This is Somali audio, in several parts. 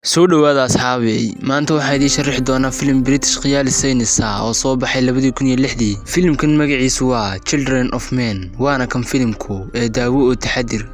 soo dhawaada asxaabey maanta waxaan idin sharxi doonaa filim British khiyaali saynis ah oo soo baxay 2006. Filimkan magaciisu waa Children of Men waana kan filimku ee daawo oo taxadir.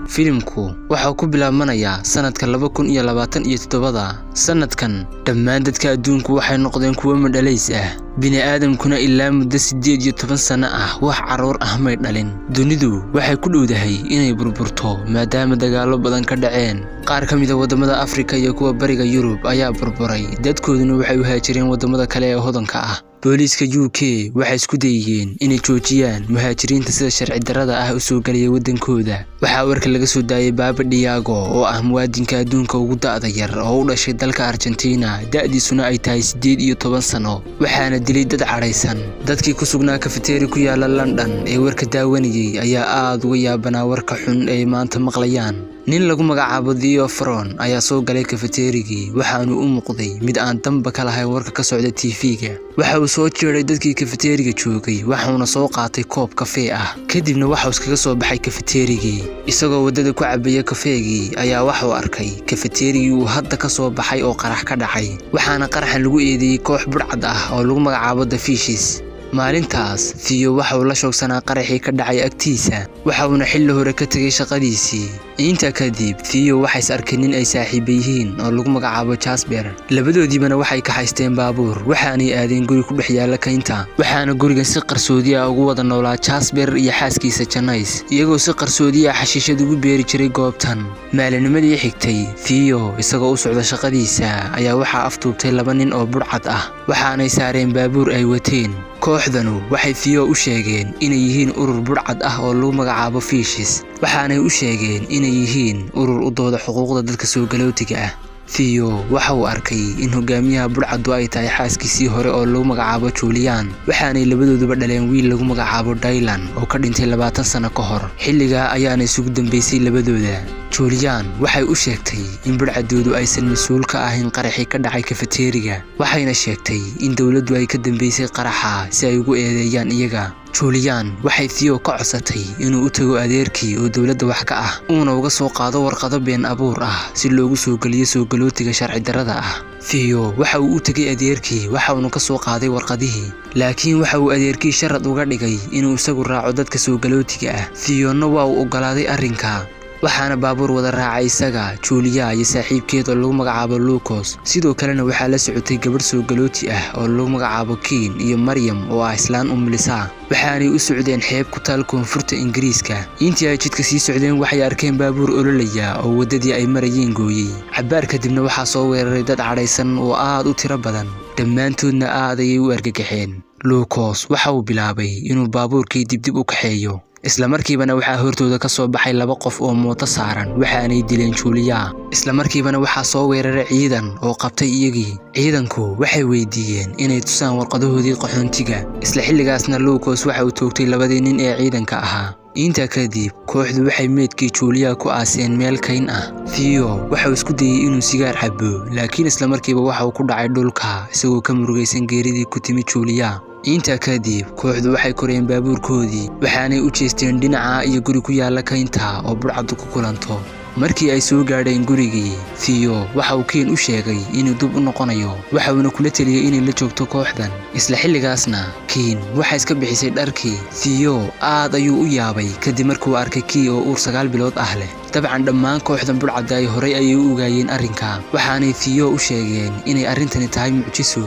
filimku waxa uu ku bilaabmanayaa sanadka 2027. sanadkan dhammaan dadka adduunku waxay noqdeen kuwo madhalays ah, bini aadamkuna ilaa muddo 18 sano ah wax caruur ah may dhalin. dunidu waxay ku dhowdahay inay burburto maadaama dagaalo badan ka dhaceen. qaar ka mid ah wadamada Afrika iyo kuwa bariga Yurub ayaa burburay, dadkooduna waxay u haajireen wadamada kale ee hodanka ah. booliiska UK waxay isku dayeen inay joojiyaan muhaajiriinta sida sharci darrada ah u soo galaya wadankooda. waxaa warka laga soo daayay Baba Diago oo ah muwaadinka adduunka ugu da'da yar oo u dhashay dalka Argentina, da'diisuna ay tahay 18 sano, waxaana dilay dad cadhaysan. dadkii ku sugnaa cafeteria ku yaala London ee warka daawanayay ayaa aad uga yaabanaa warka xun ee maanta maqlayaan. nin lagu magacaabo Theo Fron ayaa soo galay cafeteria-gii, waxaanu u muuqday mid aan damba ka lahayn warka ka socda TV-ga. waxa uu soo jeeray dadkii cafeteria-ga joogay, waxaana soo qaatay koob kafee ah, kadibna waxa uu iskaga soo baxay cafeteria-gii. isagoo wadada ku cabaya kafeegii ayaa waxa uu arkay cafeteria-gii uu hadda ka soo baxay oo qarax ka dhacay, waxaana qaraxan lagu eedeeyay koox burcad ah oo lagu magacaabo The Fishes. maalintaas Theo waxa uu la shoogsanaa qaraxii ka dhacay agtiisa, waxa uuna xilli hore ka tagay shaqadiisii. inta kadib Theo waxay is arkeen nin ay saaxiibo yihiin oo lagu magacaabo Jasper. labadoodiibana waxay ka haysteen baabuur, waxaanay aadeen guri ku dhex yaala kaynta, waxaana gurigan si qarsoodi ah ugu wada noolaa Jasper iyo xaaskiisa Janice, iyagoo si qarsoodi ah xashiishad ugu beeri jiray goobtan. maalinimadii xigtay Theo isagoo u socda shaqadiisa ayaa waxaa aftuubtay 2 nin oo burcad ah, waxaanay saareen baabuur ay wateen. kooxdanu waxay Theo u sheegeen inay yihiin urur burcad ah oo lagu magacaabo Fishes, waxaanay u sheegeen inay yihiin urur u dooda xuquuqda dadka soo galootiga ah. Theo waxa uu arkay in hogaamiyaha burcadu ay tahay xaaskiisii hore oo lagu magacaabo Julian, waxaanay labadooduba dhaleen wiil lagu magacaabo Dylan oo ka dhintay 20 sano ka hor. xilligaa ayaana isugu dambeysay labadooda. Julian waxay u sheegtay in burcadoodu aysan mas'uul ka ahayn qaraxii ka dhacay cafeteria-ga, waxayna sheegtay in dawladdu ay ka dambeysay qaraxa si ay ugu eedeeyaan iyaga. Julian waxay Theo ka codsatay inuu u tago adeerkii oo dawladda wax ka ah, uuna uga soo qaado warqado been abuur ah si loogu soo galiyo soo galootiga sharci darrada ah. Theo waxa uu u tagay adeerkii, waxa uu ka soo qaaday warqadihii, laakiin waxa uu adeerkii sharad uga dhigay inuu isagu raaco dadka soo galootiga ah. Theo-na waa uu ogolaaday arrinka, waxaana baabuur wada raacay isaga, Julia iyo saaxiibkeed oo lagu magacaabo Lucas. sidoo kalena waxaa la socotay gabadh soo galooti ah oo lagu magacaabo Keen iyo Maryam oo ah islaan umulisa, waxaanay u socdeen xeeb ku taal koonfurta Ingiriiska. intii ay jidka sii socdeen waxay arkeen baabuur ololaya oo wadadii ay marayeen gooyay. cabaar kadibna waxaa soo weeraray dad cadhaysan oo aad u tiro badan, dhammaantoodna aad ayay u argagaxeen. Lucas waxa uu bilaabay inuu baabuurkii dib u kaxeeyo, isla markiibana waxaa hortooda ka soo baxay 2 qof oo mooto saaran, waxaanay dileen Julia. isla markiibana waxaa soo weeraray ciidan oo qabtay iyagii. ciidanku waxay weydiiyeen inay tusaan warqadahoodii qaxoontiga, isla xilligaasna Lucas waxa uu toogtay 2 nin ee ciidanka ahaa. inta kadib kooxdu waxay meedkii Julia ku aaseen meel kayn ah. Theo waxa uu isku dayay inuu sigaar cabo, laakiin isla markiiba waxa uu ku dhacay dhulka isagoo ka murugaysan geeridii ku timi Julia. inta kadib kooxdu waxay koreen baabuurkoodii, waxaanay u jeesteen dhinaca iyo guri ku yaala kaynta oo burcadu ku kulanto. markii ay soo gaadheen gurigii, Theo waxa uu Keen u sheegay inuu dib u noqonayo, waxa uuna kula taliyay inay la joogto kooxdan. isla xilligaasna Keen waxay iska bixisay dharkii. Theo aad ayuu u yaabay kadib markuu arkay Keen oo uur 9 bilood ah leh. dabcan dhammaan kooxdan burcadda ay horay ayay u ogaayeen arrinka, waxaanay Theo u sheegeen inay arrintani tahay mucjiso.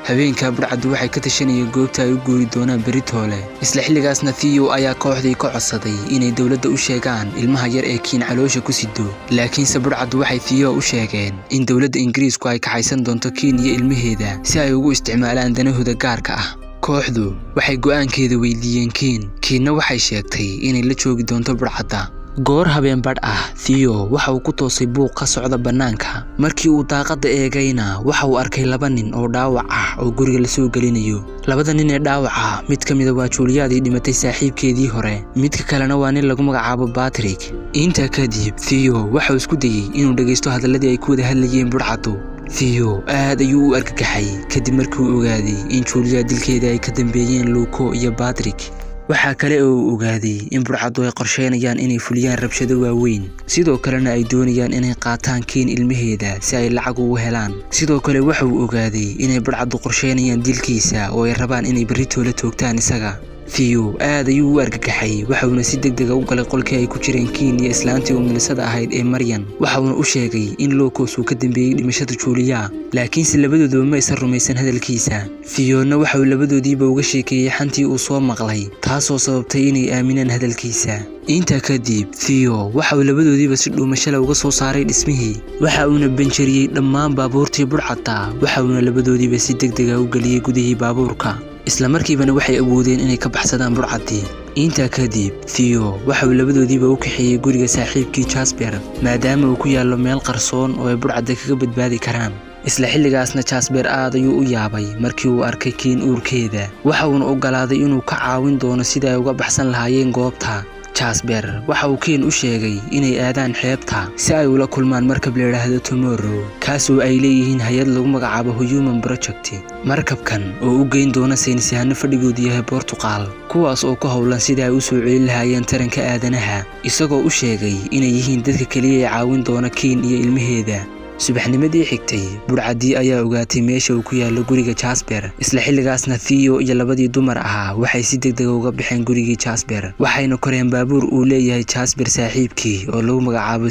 habeenka burcaddu waxay ka tashanayeen goobta ay u guuri doonaan beritoole. isla xilligaasna Theo ayaa kooxdii ka codsaday inay dawladda u sheegaan ilmaha yar ee Keen caloosha ku sido, laakiinse burcaddu waxay Theo u sheegeen in dawladda Ingiriisku ay ka haysan doonto Keen iyo ilmaheeda si ay ugu isticmaalaan danahooda gaarka ah. kooxdu waxay go'aankeeda weydiiyeen Keenna waxay sheegtay inay la joogi doonto burcadda. goor habeen badh ah Theo waxa uu ku toosay buuq ka socda bannaanka. markii uu daaqada eegayna waxa uu arkay 2 nin oo dhaawac ah oo guriga la soo gelinayo. 2 nin ee dhaawaca mid ka mid ah waa Juliadii dhimatay saaxiibkeedii hore, midka kalena waa nin lagu magacaabo Patrick. inta kadib Theo waxa uu isku dayay inuu dhageysto hadalladii ay ku wada hadlayeen burcadu. Theo aad ayuu u argagaxay kadib markii uu ogaaday in Julia dilkeeda ay ka dambeeyeen Lucas iyo Patrick. waxa kale oo uu ogaaday in burcaddu ay qorsheynayaan inay fuliyaan rabshado waaweyn sidoo kalena ay doonayaan inay qaataan Ken ilmaheeda si ay lacag ugu helaan sidoo kale waxa uu ogaaday inay burcaddu qorsheynayaan dilkiisa oo ay rabaan inay berrito la toogtaan isaga Theo aad ayuu u argagaxay waxauna si degdeg ah u galay qolkii ay ku jireen Ken iyo islaantii umulisada ahayd ee Marian waxauna u sheegay in Locos uu ka dambeeyay dhimashada Julia laakiinse labadooduba ma aysan rumaysan hadalkiisa Theona waxa uu labadoodiiba uga sheekeeyay xantii uu soo maqlay taasoo sababtay inay aaminaan hadalkiisa inta kadib Theo waxa uu labadoodiiba si dhuumasho leh uga soo saaray dhismihii waxa uuna banjariyay dhammaan baabuurtii burcadda waxa uuna labadoodiiba si degdeg ah u galiyay gudihii baabuurka isla markiibana waxay awoodeen inay ka baxsadaan burcadii inta kadib Theo waxa uu labadoodiiba u kaxeeyay guriga saaxiibkii Jasper maadaama uu ku yaalo meel qarsoon oo ay burcadda kaga badbaadi karaan isla xilligaasna Jasper aad ayuu u yaabay markii uu arkay Ken uurkeeda waxa uuna ogolaaday inuu ka caawin doono sida ay uga baxsan lahaayeen goobta Jasper waxa uu Ken u sheegay inay aadaan xeebta si ay ula kulmaan markab la yiraahdo Tomorrow kaasoo ay leeyihiin hay'ad lagu magacaabo Human Project markabkan oo u geyn doona saynisyahano fadhigoodu yahay Portugal kuwaas oo ka howlan sida ay u soo celin lahaayeen taranka aadanaha isagoo u sheegay inay yihiin dadka kaliya ee caawin doona Ken iyo ilmaheeda subaxnimadii xigtay burcadii ayaa ogaatay meesha uu ku yaalo guriga Jasper isla xilligaasna Theo iyo labadii dumar ahaa waxay si degdeg ah uga baxeen gurigii Jasper waxayna koreen baabuur uu leeyahay Jasper saaxiibkii oo lagu magacaabo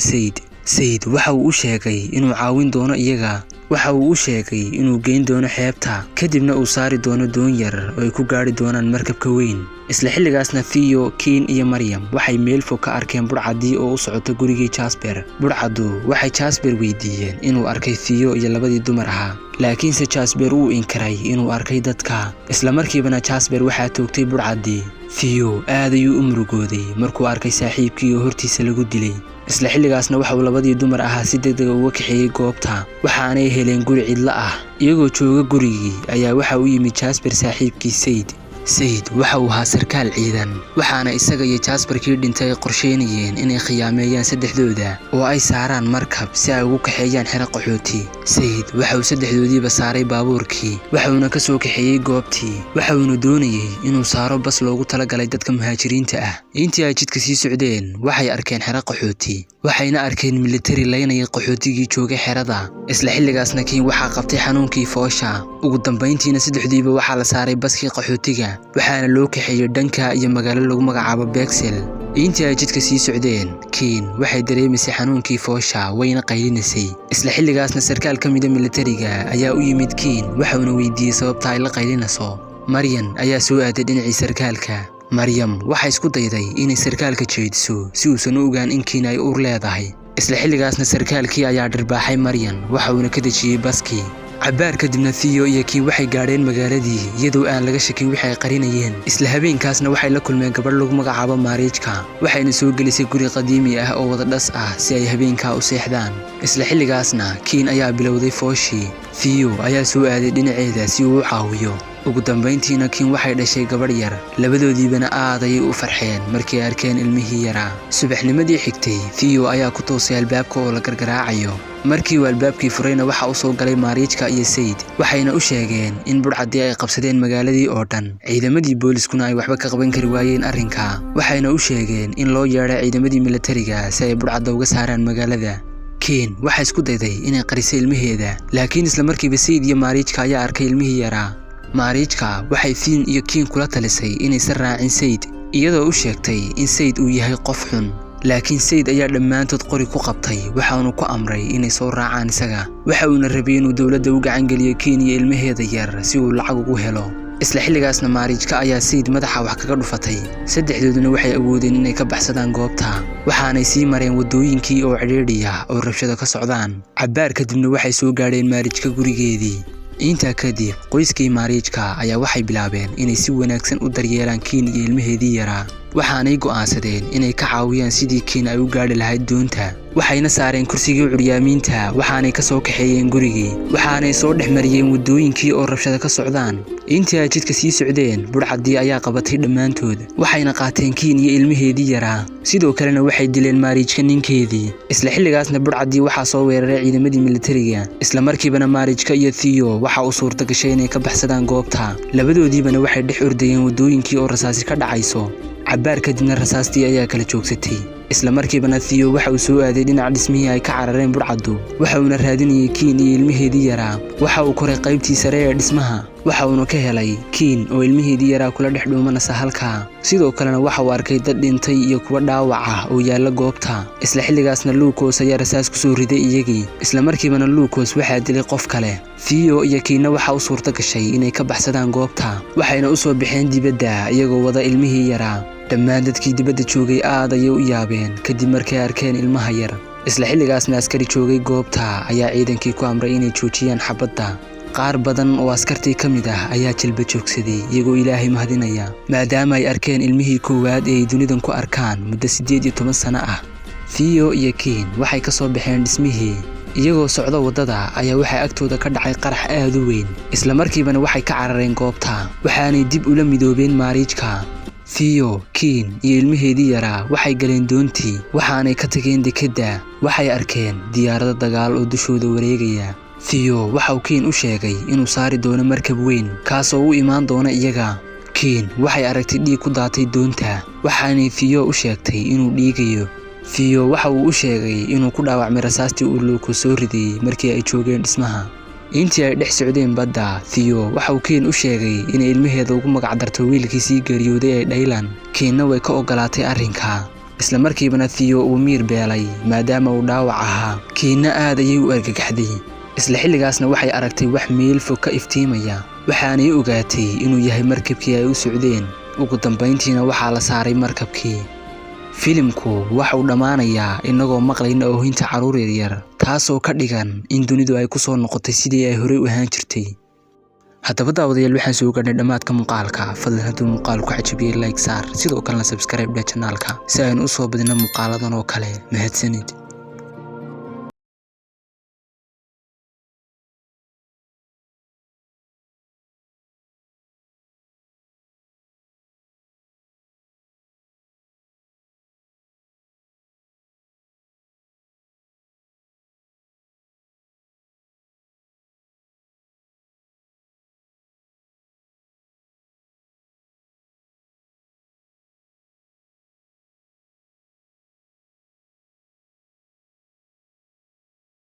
Said waxa uu u sheegay inuu caawin doono iyaga waxa uu u sheegay inuu geyn doono xeebta kadibna uu saari doono doon yar oo ay ku gaari doonaan markabka weyn isla xilligaasna Theo Ken iyo Mariam waxay meel fog ka arkeen burcadii oo u socota gurigii Jasper burcaddu waxay Jasper weydiiyeen inuu arkay Theo iyo labadii dumar ahaa laakiinse Jasper uu inkiray inuu arkay dadka isla markiibana Jasper waxa toogtay burcadii Theo aad ayuu u murugooday markuu arkay saaxiibkii oo hortiisa lagu dilay isla xilligaasna waxa uu labadii dumar ahaa si degdeg ah uga kaxeeyay goobta waxaanay heleen guri cidla ah iyagoo jooga gurigii ayaa waxa uu yimid Jasper saaxiibkii Said waxa uu ahaa sarkaal ciidan waxaana isaga iyo Jasperkii dhintay qorsheynayeen inay khiyaameeyaan saddexdooda oo ay saaraan markab si ay ugu kaxeeyaan xero qaxooti Said waxa uu saddexdoodiiba saaray baabuurkii waxa uuna ka soo kaxeeyay goobtii waxa uuna doonayay inuu saaro bas loogu talagalay dadka muhaajiriinta ah intii ay jidka sii socdeen waxay arkeen xero qaxooti waxayna arkeen military laynaya qaxootigii joogay xerada isla xilligaasna Ken waxa qabtay xanuunkii foosha ugu dambeyntiina saddexdiiba waxa la saaray baskii qaxootiga waxaana loo kaxeeyay dhanka iyo magaalo lagu magacaabo Bexel intii ay jidka sii socdeen Ken waxay dareemisay xanuunkii foosha wayna qaylinisay isla xilligaasna sarkaal ka mid ah militariga ayaa u yimid Ken waxaana weydiiyay sababta ay la qaylinaso Marian ayaa soo aaday dhinacii sarkaalka Mariam waxay isku dayday inay sarkaalka jeediso si uusan u ogaan in Ken ay uur leedahay isla xilligaasna sarkaalkii ayaa dhirbaaxay Marian waxa uuna ka dejiyay baskii cabaar kadibna Theo iyo Ken waxay gaadheen magaaladii iyadoo aan laga shakin wixii ay qarinayeen isla habeenkaasna waxay la kulmeen gabadh lagu magacaabo Marichka waxayna soo gelisay guri qadiimi ah oo wada dhas ah si ay habeenka u seexdaan isla xilligaasna Ken ayaa bilowday fooshii Theo ayaa soo aaday dhinaceeda si uu u caawiyo ugu dambeyntiina Ken waxay dhashay gabadh yar labadoodiibana aad ayay u farxeen markii ay arkeen ilmihii yaraa subaxnimadii xigtay Theo ayaa ku toosay albaabka oo la gargaraacayo markii uu albaabkii furayna waxa uu soo galay Marichka iyo Said waxayna u sheegeen in burcadii ay qabsadeen magaaladii oo dhan ciidamadii booliskuna ay waxba ka qaban kari waayeen arrinka waxayna u sheegeen in loo yeeray ciidamadii militariga si ay burcadda uga saaraan magaalada Ken waxa isku dayday inay qarisay ilmaheeda laakiin isla markiiba Said iyo Marichka ayaa arkay ilmihii yaraa Marichka waxay Theo iyo Ken kula talisay inay si raacin Said iyadoo u sheegtay in Said uu yahay qof xun laakiin Said ayaa dhammaantood qori ku qabtay waxaanu ku amray inay soo raacaan isaga waxa uuna rabay inuu dawladda u gacan geliyo Ken iyo ilmaheeda yar si uu lacag ugu helo isla xilligaasna Marichka ayaa Said madaxa wax kaga dhufatay saddexdooduna waxay awoodeen inay ka baxsadaan goobta waxaanay sii mareen wadooyinkii oo cidhiidhiya oo rabshado ka socdaan cabaar kadibna waxay soo gaadheen Marichka gurigeedii inta kadib qoyskii Marichka ayaa waxay bilaabeen inay si wanaagsan u daryeelaan Ken iyo ilmaheedii yaraa waxaanay go'aansadeen inay ka caawiyaan sidii Kiin ay u gaadhi lahayd doonta. waxayna saareen kursigii curyaamiinta waxaanay ka soo kaxeeyeen gurigii waxaanay soo dhexmariyeen wadooyinkii oo rabshado ka socdaan. intii ay jidka sii socdeen burcadii ayaa qabatay dhammaantood waxayna qaateen Kiin iyo ilmaheedii yaraa sidoo kalena waxay dileen Maarijka ninkeedii. isla xilligaasna burcadii waxaa soo weeraray ciidamadii militariga isla markiibana Maarijka iyo Theo waxa uu suurta gashay inay ka baxsadaan goobta labadoodiibana waxay dhex ordayeen wadooyinkii oo rasaasi ka dhacayso. cabaar kadibna rasaastii ayaa kala joogsatay isla markiibana Theo waxa uu soo aaday dhinaca dhismihii ay ka carareen burcadu waxa uuna raadinayay Kiin iyo ilmaheedii yaraa waxa uu koray qaybtii sare ee dhismaha waxa uuna ka helay Kiin oo ilmaheedii yaraa kula dhex dhuumanaysa halkaa sidoo kalena waxa uu arkay dad dhintay iyo kuwa dhaawac ah oo yaala goobta. isla xilligaasna Lucas ayaa rasaas ku soo riday iyagii isla markiibana Lucas waxa dilay qof kale. Theo iyo Kiinna waxa uu suurta gashay inay ka baxsadaan goobta waxayna u soo bixeen dibadda iyagoo wada ilmihii yaraa. dhammaan dadkii dibadda joogay aad ayay u yaabeen kadib markay arkeen ilmaha yar. isla xilligaasna askari joogay goobta ayaa ciidankii ku amray inay joojiyaan xabadda. qaar badan oo askartii ka mid ah ayaa jilba joogsaday iyagoo Ilaahay mahadinaya maadaama ay arkeen ilmihii koowaad ee ay dunidan ku arkaan muddo 18 sano ah. Theo iyo Kiin waxay ka soo baxeen dhismihii iyagoo socda wadada ayaa waxa agtooda ka dhacay qarax aad u weyn isla markiibana waxay ka carareen goobta waxaanay dib ula midoobeen Maarijka. Theo, Kiin iyo ilmaheedii yaraa waxay galeen doontii waxaanay ka tageen dekedda waxay arkeen diyaarado dagaal oo dushooda wareegaya. Theo waxa uu Kiin u sheegay inuu saari doono markab weyn kaas oo u imaan doona iyaga. Kiin waxay aragtay dhiig ku daatay doonta waxaanay Theo u sheegtay inuu dhiigayo. Theo waxa uu u sheegay inuu ku dhaawacmay rasaastii uu Lucas soo riday markii ay joogeen dhismaha. intii ay dhex socdeen badda Theo waxa uu Kiin u sheegay in ilmaheeda ugu magac darto wiilkiisii geeriyooday ee Dylan. Kiinna way ka ogolaatay arrinka isla markiibana Theo uu miir beelay maadaama uu dhaawac ahaa. Kiinna aad ayay u argagaxday isla xilligaasna waxay aragtay wax meel fog ka iftiimaya waxaanay ogaatay inuu yahay markabkii ay u socdeen. ugu dambeyntiina waxaa la saaray markabkii. filimku waxa uu dhamaanayaa inagoo maqlayna oohinta caruur yar taasoo ka dhigan in dunidu ay ku soo noqotay sidii ay hore u ahaan jirtay. haddaba daawadayaal waxaan soo gaadhnay dhammaadka muuqaalka fadlan hadduu muuqaalku cajabiyey like saar sidoo kalena subscribe channelka si aynu u soo badino muuqaaladan oo kale mahadsanid.